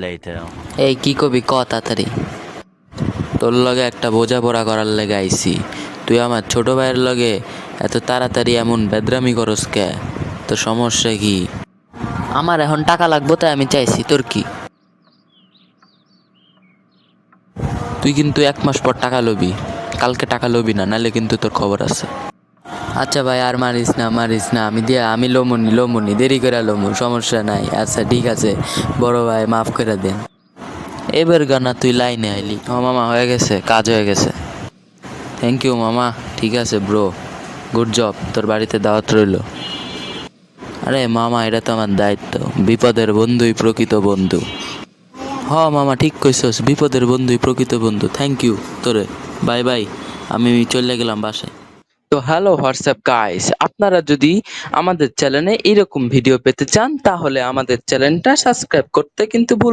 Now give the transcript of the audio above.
later. এই কি কবি ক তাড়াতাড়ি। তোর লগে একটা বোঝাপড়া করার লেগে আইছি। তুই আমার ছোট ভাইয়ের লগে এত তাড়াতাড়ি এমন বেদরামি করস কে? তোর সমস্যা কি? আমার এখন টাকা লাগবো তাই আমি চাইছি, তোর কি? তুই কিন্তু 1 মাস পর টাকা লবি, কালকে টাকা লবি না, নাহলে কিন্তু তোর খবর আছে। আচ্ছা ভাই আর মারিস না, আমি লোমুনি দেরি করে লোমু, সমস্যা নাই। আচ্ছা ঠিক আছে বড় ভাই, মাফ করে দেন। এবার গানা তুই লাইনে আইলি। ও মামা হয়ে গেছে, কাজ হয়ে গেছে। থ্যাংক ইউ মামা। ঠিক আছে ব্রো, গুড জব। তোর বাড়িতে দাওয়াত রইল। আরে মামা এটা তো আমার দায়িত্ব, বিপদের বন্ধুই প্রকৃত বন্ধু। হ মামা ঠিক কইছস, বিপদের বন্ধুই প্রকৃত বন্ধু। থ্যাংক ইউ তোরে, বাই বাই। আমি চলে গেলাম বাসায়। তো হ্যালো হোয়াটসঅ্যাপ গাইস, আপনারা যদি আমাদের চ্যানেলে এরকম ভিডিও পেতে চান তাহলে আমাদের চ্যানেলটা সাবস্ক্রাইব করতে কিন্তু ভুল